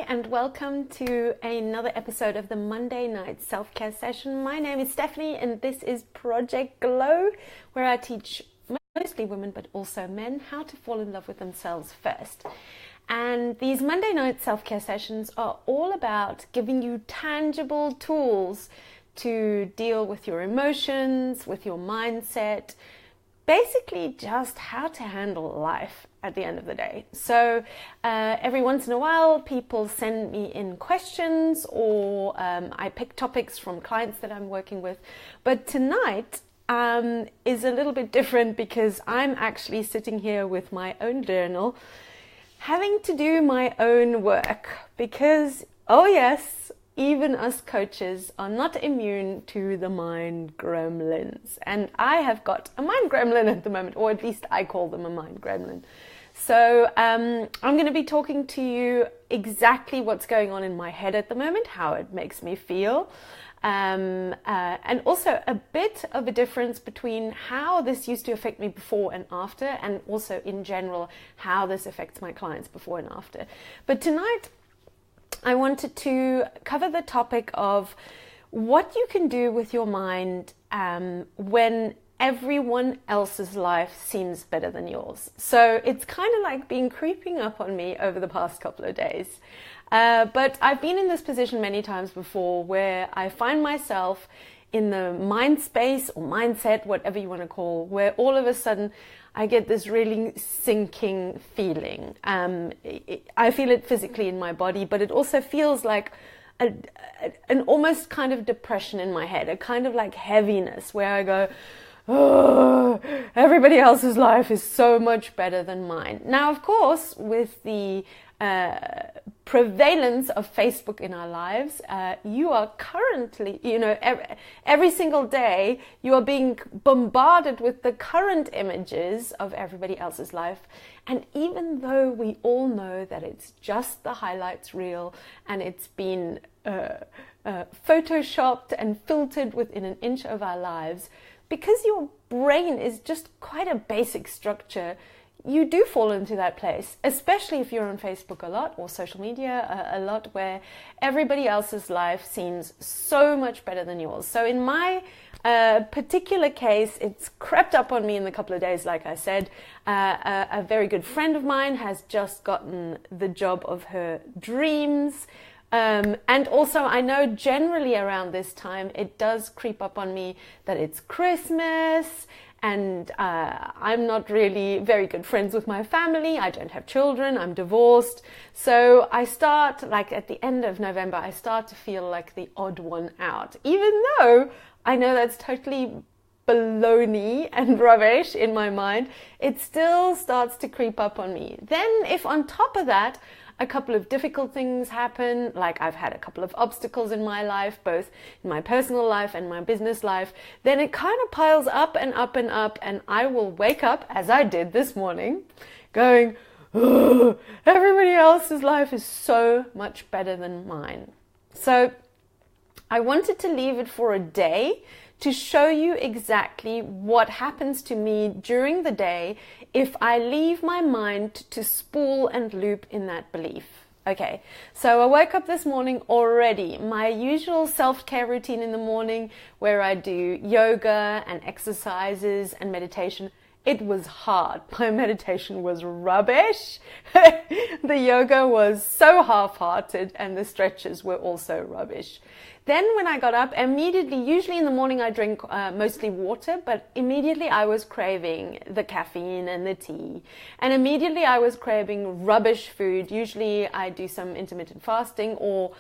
and welcome to another episode of the Monday Night Self-Care Session. My name is Stephanie and this is Project Glow, where I teach mostly women but also men how to fall in love with themselves first. And these Monday Night Self-Care Sessions are all about giving you tangible tools to deal with your emotions, with your mindset, basically just how to handle life at the end of the day. So every once in a while people send me in questions or I pick topics from clients that I'm working with. But tonight is a little bit different because I'm actually sitting here with my own journal having to do my own work because, oh yes, even us coaches are not immune to the mind gremlins. And I have got a mind gremlin at the moment, or at least I call them a mind gremlin. So I'm going to be talking to you exactly what's going on in my head at the moment, how it makes me feel, and also a bit of a difference between how this used to affect me before and after, and also in general how this affects my clients before and after. But tonight I wanted to cover the topic of what you can do with your mind when everyone else's life seems better than yours. So it's kind of like been creeping up on me over the past couple of days. But I've been in this position many times before where I find myself in the mind space or mindset, whatever you want to call, where all of a sudden I get this really sinking feeling. I feel it physically in my body, but it also feels like an almost kind of depression in my head, a kind of like heaviness where I go, oh, everybody else's life is so much better than mine. Now, of course, with the prevalence of Facebook in our lives, you are currently, every single day you are being bombarded with the current images of everybody else's life. And even though we all know that it's just the highlights reel and it's been photoshopped and filtered within an inch of our lives, because your brain is just quite a basic structure, you do fall into that place, especially if you're on Facebook a lot or social media a lot, where everybody else's life seems so much better than yours. So in my particular case, it's crept up on me in a couple of days, like I said. A very good friend of mine has just gotten the job of her dreams. And also I know generally around this time it does creep up on me that it's Christmas and I'm not really very good friends with my family. I don't have children, I'm divorced. So I start, like at the end of November, I start to feel like the odd one out, even though I know that's totally baloney and rubbish in my mind. It still starts to creep up on me. Then if on top of that a couple of difficult things happen, like I've had a couple of obstacles in my life, both in my personal life and my business life, then it kind of piles up and up and up, and I will wake up, as I did this morning, going, oh, everybody else's life is so much better than mine. So I wanted to leave it for a day to show you exactly what happens to me during the day if I leave my mind to spool and loop in that belief. Okay, so I woke up this morning already. My usual self-care routine in the morning where I do yoga and exercises and meditation, it was hard. My meditation was rubbish. The yoga was so half-hearted and the stretches were also rubbish. Then when I got up, immediately, usually in the morning I drink mostly water, but immediately I was craving the caffeine and the tea. And immediately I was craving rubbish food. Usually I do some intermittent fasting or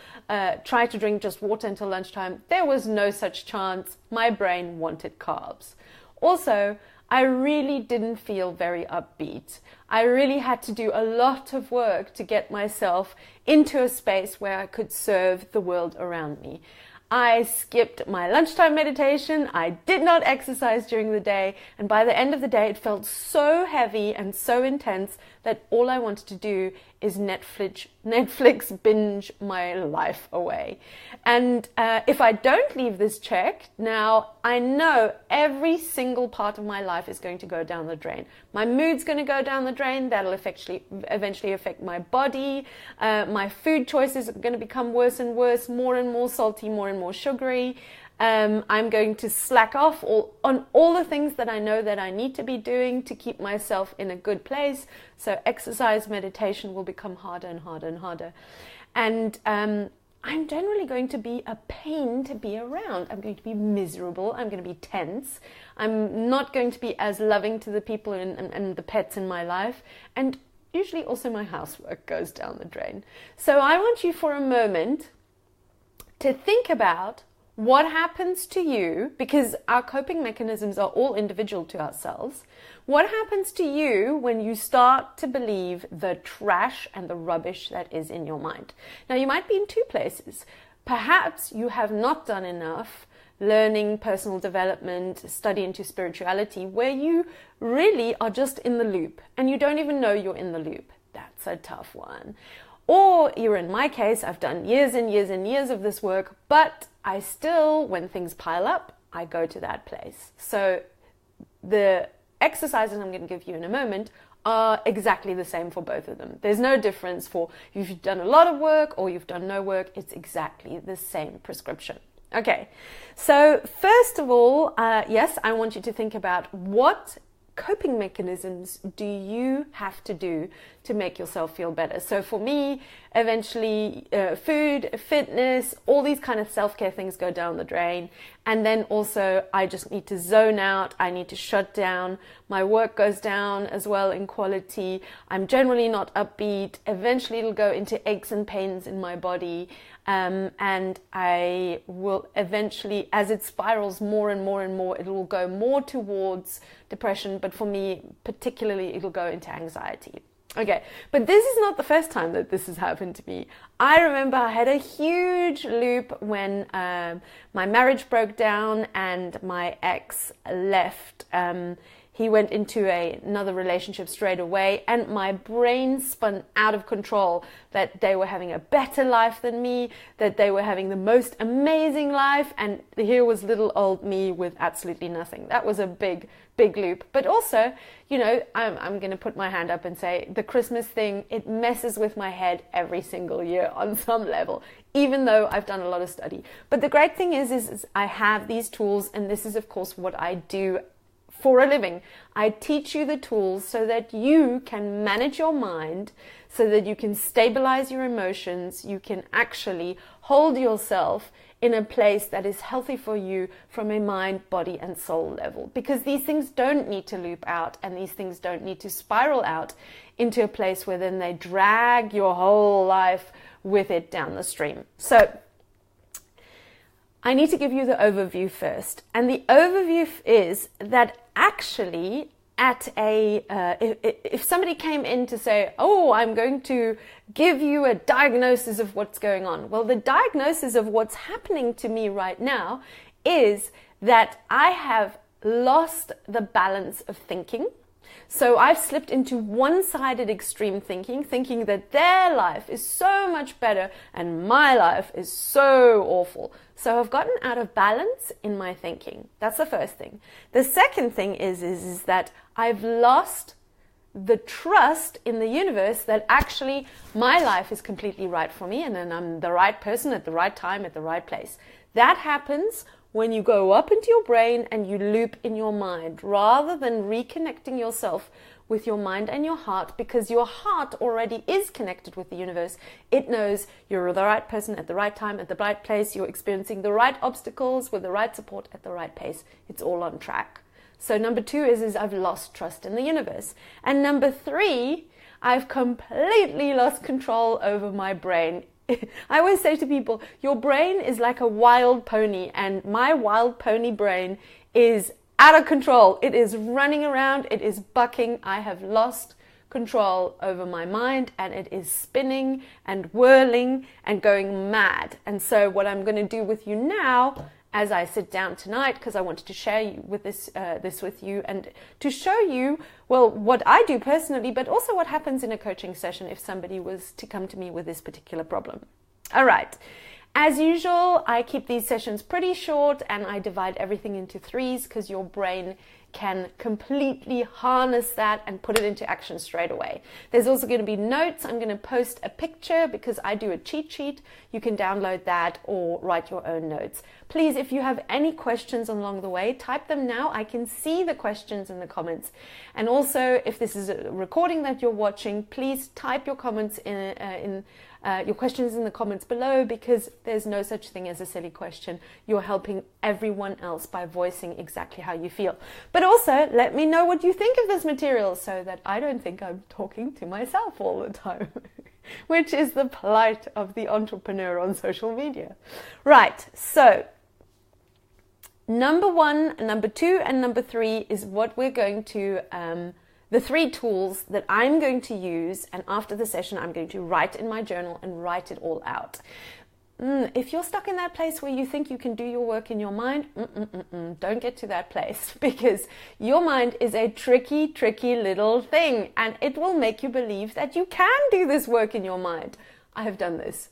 try to drink just water until lunchtime. There was no such chance. My brain wanted carbs. Also, I really didn't feel very upbeat. I really had to do a lot of work to get myself into a space where I could serve the world around me. I skipped my lunchtime meditation. I did not exercise during the day. And by the end of the day, it felt so heavy and so intense that all I wanted to do is Netflix binge my life away. And if I don't leave this checked, now I know every single part of my life is going to go down the drain. My mood's going to go down the drain. That'll eventually affect my body. My food choices are going to become worse and worse, more and more salty, more and more sugary. I'm going to slack off on all the things that I know that I need to be doing to keep myself in a good place. So exercise, meditation will become harder and harder and harder. And I'm generally going to be a pain to be around. I'm going to be miserable. I'm going to be tense. I'm not going to be as loving to the people and the pets in my life. And usually also my housework goes down the drain. So I want you for a moment to think about what happens to you, because our coping mechanisms are all individual to ourselves. What happens to you when you start to believe the trash and the rubbish that is in your mind? Now, you might be in two places. Perhaps you have not done enough learning, personal development, study into spirituality, where you really are just in the loop and you don't even know you're in the loop. That's a tough one. Or you're in my case, I've done years and years and years of this work, but I still, when things pile up, I go to that place. So the exercises I'm going to give you in a moment are exactly the same for both of them. There's no difference for if you've done a lot of work or you've done no work. It's exactly the same prescription. Okay, so first of all, yes, I want you to think about what coping mechanisms do you have to do to make yourself feel better. So for me, eventually food, fitness, all these kind of self-care things go down the drain. And then also I just need to zone out. I need to shut down. My work goes down as well in quality. I'm generally not upbeat. Eventually it'll go into aches and pains in my body. And I will eventually, as it spirals more and more and more, it will go more towards depression. But for me, particularly, it'll go into anxiety. Okay, but this is not the first time that this has happened to me. I remember I had a huge loop when my marriage broke down and my ex left. He went into another relationship straight away, and my brain spun out of control that they were having a better life than me, that they were having the most amazing life, and here was little old me with absolutely nothing. That was a big, big loop. But also, you know, I'm going to put my hand up and say the Christmas thing, it messes with my head every single year on some level, even though I've done a lot of study. But the great thing is I have these tools, and this is, of course, what I do for a living. I teach you the tools so that you can manage your mind, so that you can stabilize your emotions, you can actually hold yourself in a place that is healthy for you from a mind, body, and soul level. Because these things don't need to loop out, and these things don't need to spiral out into a place where then they drag your whole life with it down the stream. So I need to give you the overview first. And the overview is that actually if somebody came in to say, oh, I'm going to give you a diagnosis of what's going on. Well, the diagnosis of what's happening to me right now is that I have lost the balance of thinking. So I've slipped into one-sided extreme thinking that their life is so much better and my life is so awful. So I've gotten out of balance in my thinking. That's the first thing. The second thing is that I've lost the trust in the universe that actually my life is completely right for me, and then I'm the right person at the right time at the right place. That happens when you go up into your brain and you loop in your mind, rather than reconnecting yourself with your mind and your heart, because your heart already is connected with the universe. It knows you're the right person at the right time, at the right place. You're experiencing the right obstacles with the right support at the right pace. It's all on track. So number 2 is I've lost trust in the universe. And number 3, I've completely lost control over my brain. I always say to people, your brain is like a wild pony, and my wild pony brain is out of control. It is running around, it is bucking. I have lost control over my mind, and it is spinning and whirling and going mad. And so what I'm going to do with you now, as I sit down tonight, because I wanted to share with this with you, and to show you, well, what I do personally, but also what happens in a coaching session if somebody was to come to me with this particular problem. All right. As usual, I keep these sessions pretty short, and I divide everything into threes because your brain can completely harness that and put it into action straight away. There's also going to be notes. I'm going to post a picture because I do a cheat sheet. You can download that or write your own notes. Please, if you have any questions along the way, type them now. I can see the questions in the comments. And also, if this is a recording that you're watching, please type your comments your questions in the comments below, because there's no such thing as a silly question. You're helping everyone else by voicing exactly how you feel. But also, let me know what you think of this material so that I don't think I'm talking to myself all the time, which is the plight of the entrepreneur on social media. Right, so number 1, number 2, and number 3 is what we're going to the 3 tools that I'm going to use, and after the session I'm going to write in my journal and write it all out. If you're stuck in that place where you think you can do your work in your mind, don't get to that place, because your mind is a tricky, tricky little thing, and it will make you believe that you can do this work in your mind. I have done this.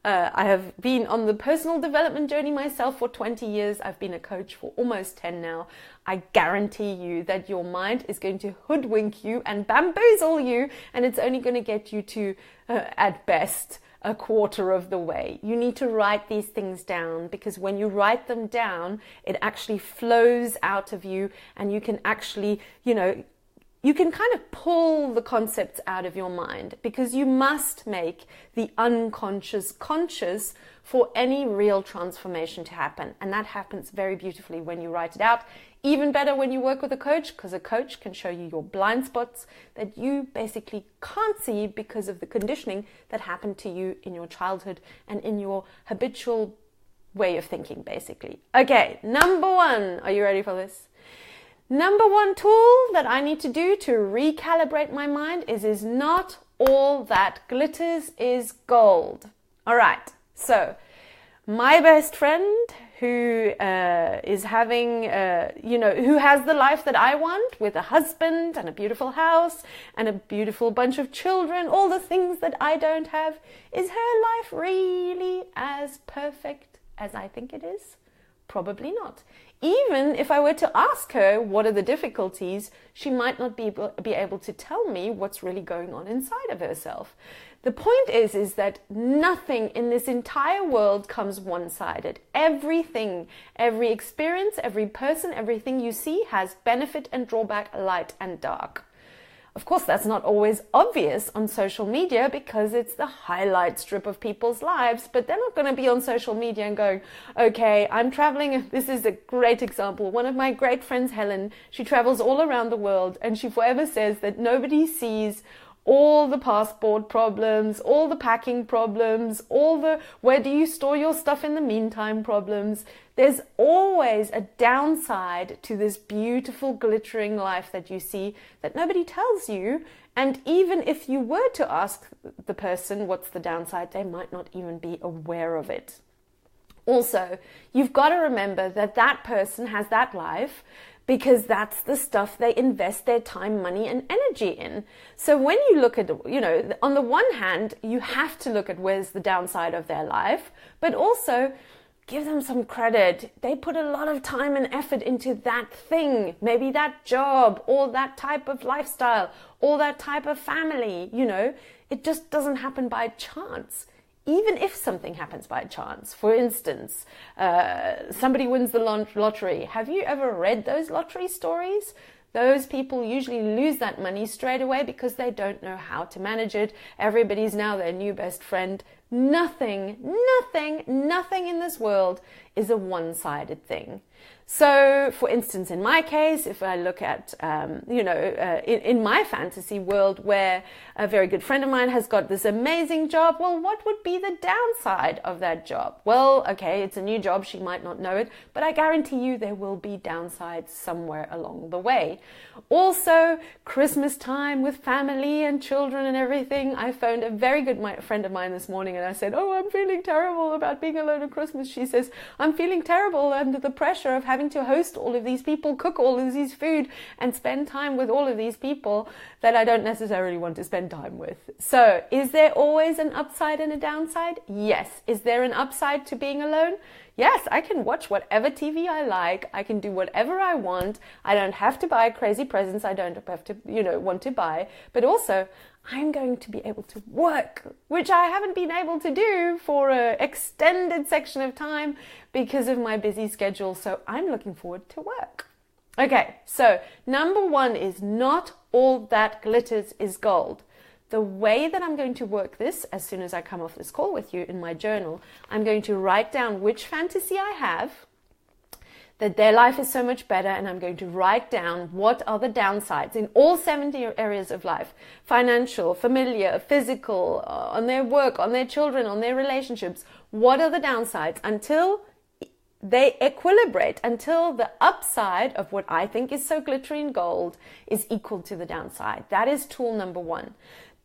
I have been on the personal development journey myself for 20 years. I've been a coach for almost 10 now. I guarantee you that your mind is going to hoodwink you and bamboozle you, and it's only going to get you to, at best, a quarter of the way. You need to write these things down, because when you write them down, it actually flows out of you, and you can actually, you can kind of pull the concepts out of your mind, because you must make the unconscious conscious for any real transformation to happen. And that happens very beautifully when you write it out. Even better when you work with a coach, because a coach can show you your blind spots that you basically can't see because of the conditioning that happened to you in your childhood and in your habitual way of thinking, basically. Okay, number 1. Are you ready for this? Number 1 tool that I need to do to recalibrate my mind is not all that glitters is gold. All right. So my best friend who is having, who has the life that I want, with a husband and a beautiful house and a beautiful bunch of children, all the things that I don't have, is her life really as perfect as I think it is? Probably not. Even if I were to ask her what are the difficulties, she might not be able to tell me what's really going on inside of herself. The point is that nothing in this entire world comes one-sided. Everything, every experience, every person, everything you see has benefit and drawback, light and dark. Of course, that's not always obvious on social media because it's the highlight strip of people's lives, but they're not going to be on social media and going, okay, I'm traveling. This is a great example. One of my great friends, Helen, she travels all around the world, and she forever says that nobody sees all the passport problems, all the packing problems, all the where do you store your stuff in the meantime problems. There's always a downside to this beautiful glittering life that you see that nobody tells you. And even if you were to ask the person what's the downside, they might not even be aware of it. Also, you've got to remember that that person has that life because that's the stuff they invest their time, money, and energy in. So when you look at, on the one hand, you have to look at where's the downside of their life, but also give them some credit. They put a lot of time and effort into that thing, maybe that job, or that type of lifestyle, or that type of family, It just doesn't happen by chance. Even if something happens by chance, for instance, somebody wins the lottery. Have you ever read those lottery stories? Those people usually lose that money straight away because they don't know how to manage it. Everybody's now their new best friend. Nothing in this world is a one-sided thing. So, for instance, in my case, if I look at, in my fantasy world where a very good friend of mine has got this amazing job, well, what would be the downside of that job? Well, okay, it's a new job. She might not know it, but I guarantee you there will be downsides somewhere along the way. Also, Christmas time with family and children and everything. I phoned a very good friend of mine this morning and and I said, oh, I'm feeling terrible about being alone at Christmas, she says, I'm feeling terrible under the pressure of having to host all of these people, cook all of these food, and spend time with all of these people that I don't necessarily want to spend time with. So, is there always an upside and a downside? Yes. Is there an upside to being alone? Yes, I can watch whatever TV I like. I can do whatever I want. I don't have to buy crazy presents I don't have to, want to buy. But also, I'm going to be able to work, which I haven't been able to do for an extended section of time because of my busy schedule. So I'm looking forward to work. Okay, so number 1 is not all that glitters is gold. The way that I'm going to work this, as soon as I come off this call with you in my journal, I'm going to write down which fantasy I have, that their life is so much better, and I'm going to write down what are the downsides in all 70 areas of life: financial, familiar, physical, on their work, on their children, on their relationships. What are the downsides until they equilibrate, until the upside of what I think is so glittery and gold is equal to the downside. That is tool number 1.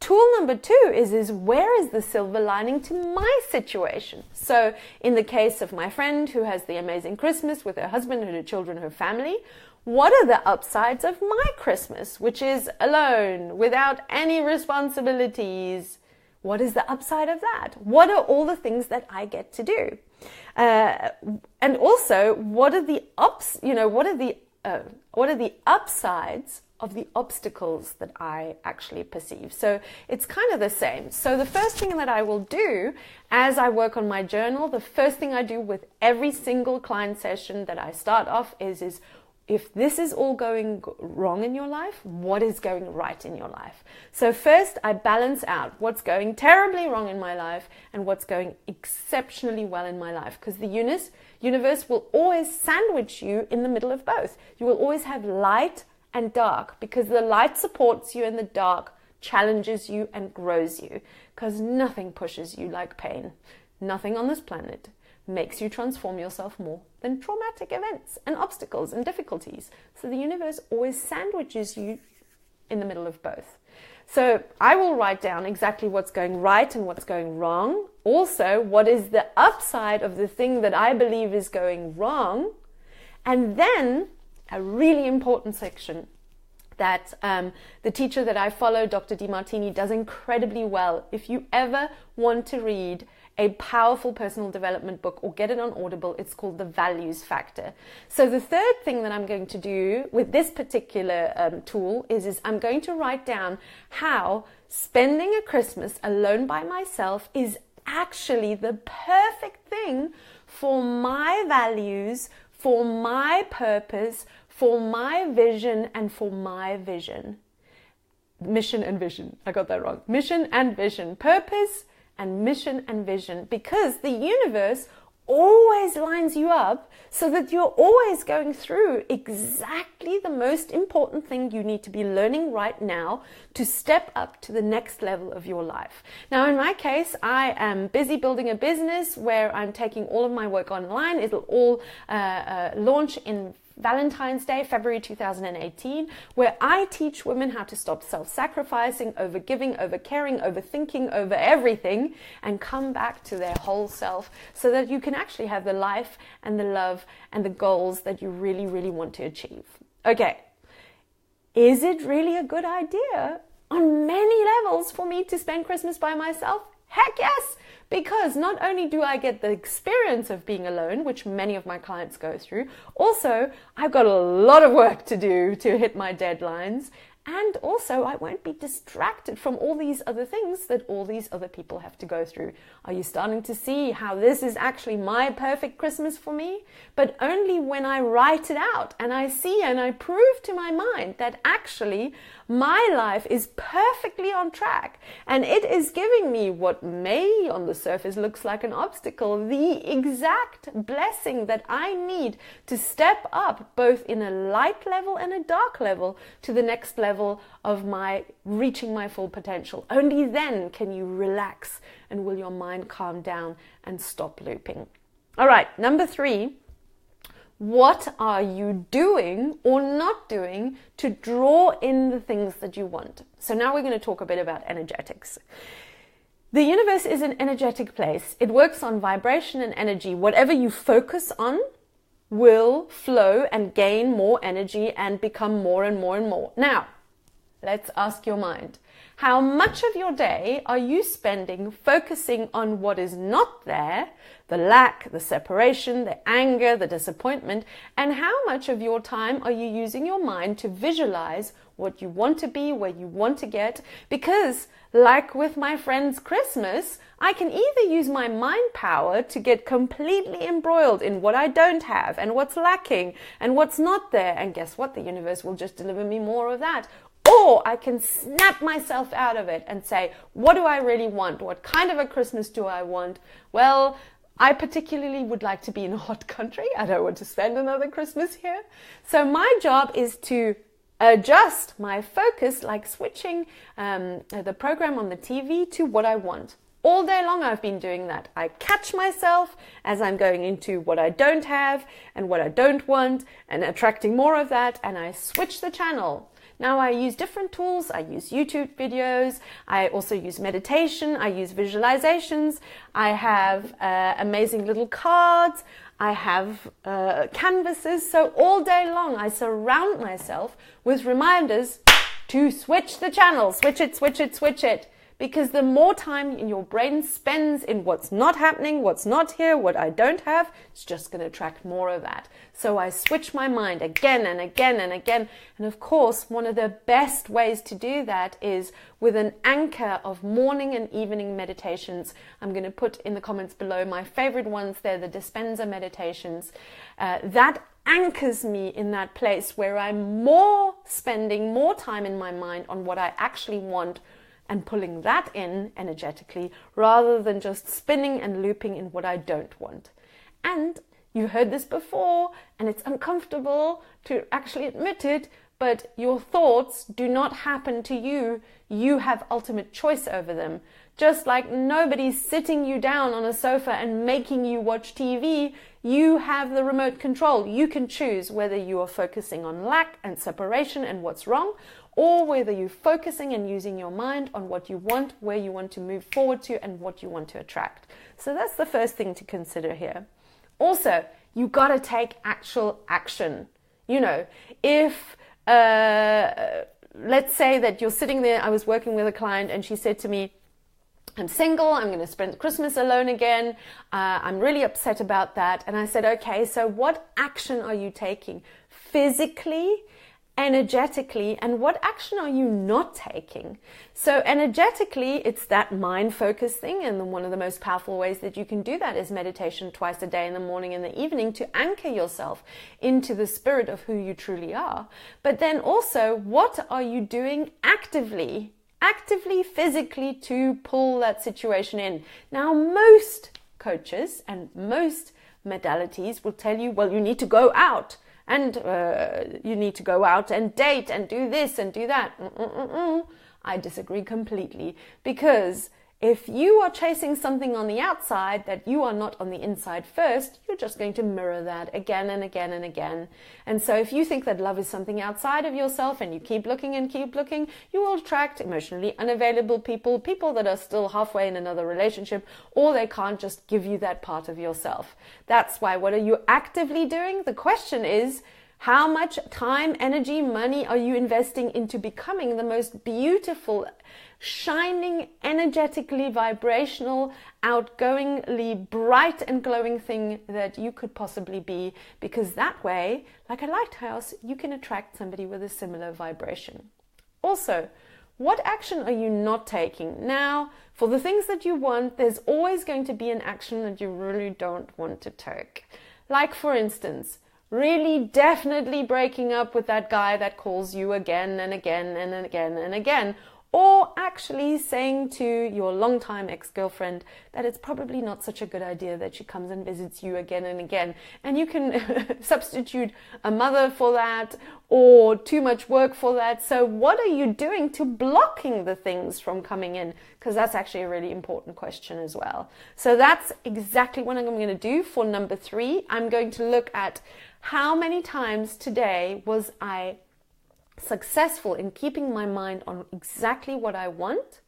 Tool number 2 is where is the silver lining to my situation? So in the case of my friend who has the amazing Christmas with her husband, her children, her family, what are the upsides of my Christmas, which is alone, without any responsibilities? What is the upside of that? What are all the things that I get to do? And also, what are the what are the upsides of the obstacles that I actually perceive? So it's kind of the same. So the first thing that I will do as I work on my journal, the first thing I do with every single client session that I start off is if this is all going wrong in your life, what is going right in your life? So first, I balance out what's going terribly wrong in my life and what's going exceptionally well in my life. Because the universe will always sandwich you in the middle of both. You will always have light and dark, because the light supports you and the dark challenges you and grows you. Because nothing pushes you like pain. Nothing on this planet makes you transform yourself more than traumatic events and obstacles and difficulties. So the universe always sandwiches you in the middle of both. So I will write down exactly what's going right and what's going wrong. Also, what is the upside of the thing that I believe is going wrong. And then a really important section that the teacher that I follow, Dr. Demartini, does incredibly well. If you ever want to read a powerful personal development book or get it on Audible, it's called The Values Factor. So the third thing that I'm going to do with this particular tool is I'm going to write down how spending a Christmas alone by myself is actually the perfect thing for my values, for my purpose, for my vision, and for my vision. Mission and vision. I got that wrong. Mission and vision. Purpose and mission and vision, because the universe always lines you up so that you're always going through exactly the most important thing you need to be learning right now to step up to the next level of your life. Now, in my case, I am busy building a business where I'm taking all of my work online. It'll all launch in Valentine's Day, February 2018, where I teach women how to stop self-sacrificing, over-giving, over-caring, overthinking, over everything, and come back to their whole self so that you can actually have the life and the love and the goals that you really, really want to achieve. Okay, is it really a good idea on many levels for me to spend Christmas by myself? Heck yes! Because not only do I get the experience of being alone, which many of my clients go through, also I've got a lot of work to do to hit my deadlines, and also I won't be distracted from all these other things that all these other people have to go through. Are you starting to see how this is actually my perfect Christmas for me? But only when I write it out and I see and I prove to my mind that actually my life is perfectly on track and it is giving me what may on the surface looks like an obstacle, the exact blessing that I need to step up both in a light level and a dark level to the next level of my reaching my full potential. Only then can you relax and will your mind calm down and stop looping. All right, number 3. What are you doing or not doing to draw in the things that you want? So now we're going to talk a bit about energetics. The universe is an energetic place. It works on vibration and energy. Whatever you focus on will flow and gain more energy and become more and more and more. Now, let's ask your mind. How much of your day are you spending focusing on what is not there, the lack, the separation, the anger, the disappointment, and how much of your time are you using your mind to visualize what you want to be, where you want to get? Because, like with my friend's Christmas, I can either use my mind power to get completely embroiled in what I don't have and what's lacking and what's not there, and guess what? The universe will just deliver me more of that. Or I can snap myself out of it and say, what do I really want? What kind of a Christmas do I want? Well, I particularly would like to be in a hot country. I don't want to spend another Christmas here. So my job is to adjust my focus, like switching the program on the TV to what I want. All day long I've been doing that. I catch myself as I'm going into what I don't have and what I don't want and attracting more of that, and I switch the channel. Now I use different tools. I use YouTube videos. I also use meditation. I use visualizations. I have amazing little cards. I have canvases. So all day long I surround myself with reminders to switch the channel. Switch it, switch it, switch it. Because the more time your brain spends in what's not happening, what's not here, what I don't have, it's just going to attract more of that. So I switch my mind again and again and again. And of course, one of the best ways to do that is with an anchor of morning and evening meditations. I'm going to put in the comments below my favorite ones. They're the Dispenza meditations. That anchors me in that place where I'm spending more time in my mind on what I actually want and pulling that in energetically rather than just spinning and looping in what I don't want. And you heard this before, and it's uncomfortable to actually admit it, but your thoughts do not happen to you. You have ultimate choice over them. Just like nobody's sitting you down on a sofa and making you watch TV, you have the remote control. You can choose whether you are focusing on lack and separation and what's wrong, or whether you're focusing and using your mind on what you want, where you want to move forward to, and what you want to attract. So that's the first thing to consider here. Also, you got to take actual action. You know, if let's say that you're sitting there, I was working with a client and she said to me, I'm single, I'm going to spend Christmas alone again, I'm really upset about that. And I said, okay, so what action are you taking physically, energetically, and what action are you not taking? So energetically, it's that mind focus thing, and one of the most powerful ways that you can do that is meditation twice a day, in the morning and the evening, to anchor yourself into the spirit of who you truly are. But then also, what are you doing actively, physically, to pull that situation in? Now, most coaches and most modalities will tell you, well, you need to go out. And you need to go out and date and do this and do that. I disagree completely. Because if you are chasing something on the outside that you are not on the inside first, you're just going to mirror that again and again and again. And so if you think that love is something outside of yourself and you keep looking and keep looking, you will attract emotionally unavailable people, people that are still halfway in another relationship, or they can't just give you that part of yourself. That's why, what are you actively doing? The question is, how much time, energy, money are you investing into becoming the most beautiful, shining, energetically vibrational, outgoingly bright and glowing thing that you could possibly be? Because that way, like a lighthouse, you can attract somebody with a similar vibration. Also, what action are you not taking? Now, for the things that you want, there's always going to be an action that you really don't want to take. Like, for instance, really definitely breaking up with that guy that calls you again and again and again and again. Or actually saying to your longtime ex-girlfriend that it's probably not such a good idea that she comes and visits you again and again. And you can substitute a mother for that, or too much work for that. So what are you doing to blocking the things from coming in? Because that's actually a really important question as well. So that's exactly what I'm going to do for number 3. I'm going to look at how many times today was I successful in keeping my mind on exactly what I want,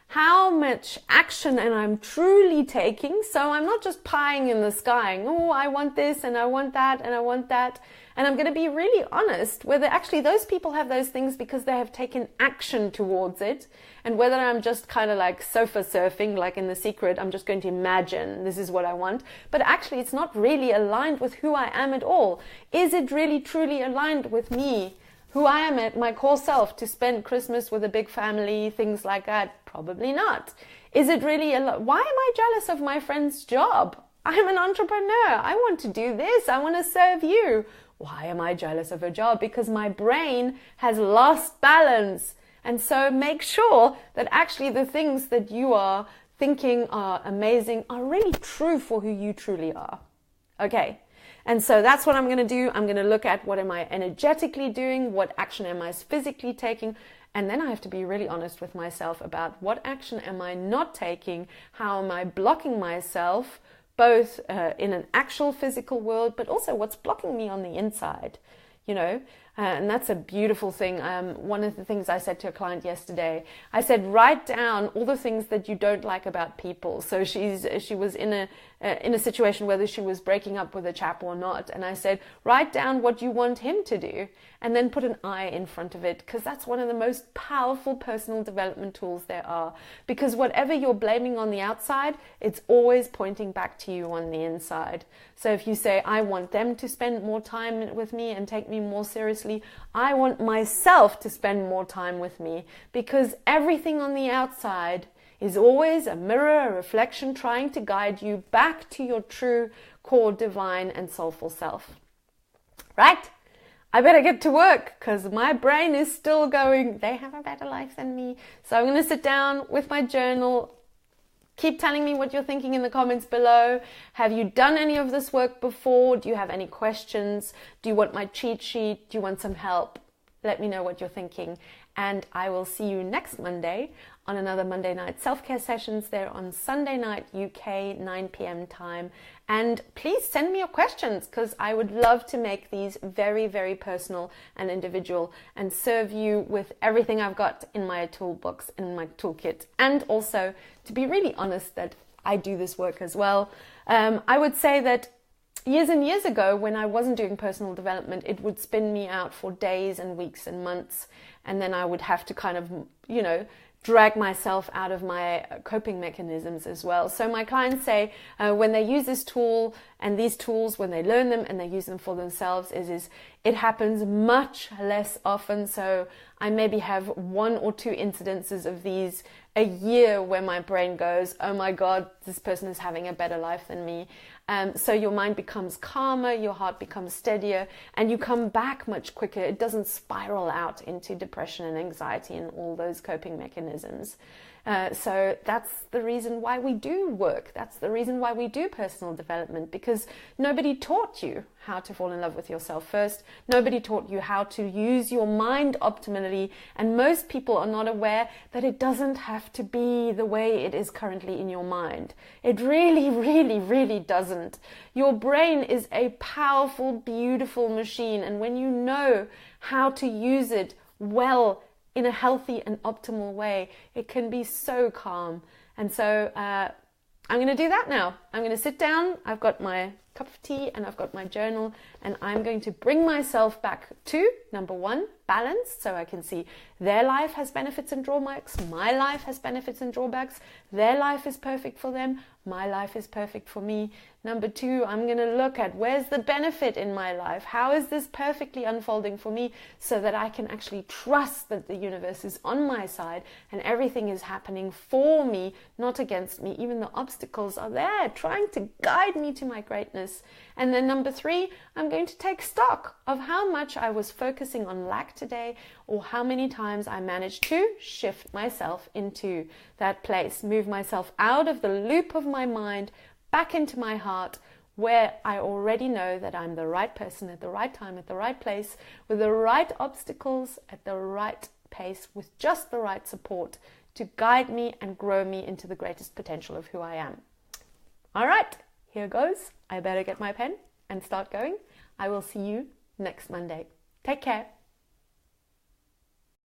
how much action and I'm truly taking. So I'm not just pieing in the sky, oh, I want this and I want that and I want that. And I'm going to be really honest whether actually those people have those things because they have taken action towards it, and whether I'm just kind of like sofa surfing, like in The Secret, I'm just going to imagine this is what I want, but actually it's not really aligned with who I am at all. Is it really truly aligned with me, who I am at my core self, to spend Christmas with a big family, things like that? Probably not. Is it really why am I jealous of my friend's job? I'm an entrepreneur. I want to do this. I want to serve you. Why am I jealous of her job? Because my brain has lost balance. And so make sure that actually the things that you are thinking are amazing are really true for who you truly are. Okay. And so that's what I'm going to do. I'm going to look at what am I energetically doing? What action am I physically taking? And then I have to be really honest with myself about what action am I not taking? How am I blocking myself, both in an actual physical world, but also what's blocking me on the inside, you know? And that's a beautiful thing. One of the things I said to a client yesterday, I said, write down all the things that you don't like about people. So she was in a situation whether she was breaking up with a chap or not. And I said, write down what you want him to do and then put an I in front of it, because that's one of the most powerful personal development tools there are. Because whatever you're blaming on the outside, it's always pointing back to you on the inside. So if you say, I want them to spend more time with me and take me more seriously, I want myself to spend more time with me, because everything on the outside is always a mirror, a reflection, trying to guide you back to your true core divine and soulful self. Right? I better get to work because my brain is still going, they have a better life than me. So I'm going to sit down with my journal. Keep telling me what you're thinking in the comments below. Have you done any of this work before? Do you have any questions? Do you want my cheat sheet? Do you want some help? Let me know what you're thinking. And I will see you next Monday on another Monday night self-care sessions there on Sunday night UK 9 p.m. time. And please send me your questions, because I would love to make these very, very personal and individual and serve you with everything I've got in my toolbox, in my toolkit. And also, to be really honest, that I do this work as well. I would say that years and years ago, when I wasn't doing personal development, it would spin me out for days and weeks and months. And then I would have to kind of, you know, drag myself out of my coping mechanisms as well. So my clients say when they use this tool and these tools, when they learn them and they use them for themselves, is it happens much less often. So I maybe have 1 or 2 incidences of these a year where my brain goes, oh my God, this person is having a better life than me. So your mind becomes calmer, your heart becomes steadier, and you come back much quicker. It doesn't spiral out into depression and anxiety and all those coping mechanisms. So that's the reason why we do work. That's the reason why we do personal development, because nobody taught you how to fall in love with yourself first. Nobody taught you how to use your mind optimally. And most people are not aware that it doesn't have to be the way it is currently in your mind. It really, really, really doesn't. Your brain is a powerful, beautiful machine. And when you know how to use it well, in a healthy and optimal way, it can be so calm. And so I'm going to do that now. I'm going to sit down. I've got my cup of tea and I've got my journal, and I'm going to bring myself back to, number 1, balance, so I can see their life has benefits and drawbacks, my life has benefits and drawbacks, their life is perfect for them, my life is perfect for me. Number 2, I'm going to look at where's the benefit in my life, how is this perfectly unfolding for me, so that I can actually trust that the universe is on my side and everything is happening for me, not against me. Even the obstacles are there trying to guide me to my greatness. And then number 3, I'm going to take stock of how much I was focusing on lack today, or how many times I managed to shift myself into that place, move myself out of the loop of my mind, back into my heart, where I already know that I'm the right person at the right time, at the right place, with the right obstacles, at the right pace, with just the right support to guide me and grow me into the greatest potential of who I am. All right, here goes. I better get my pen and start going. I will see you next Monday. Take care.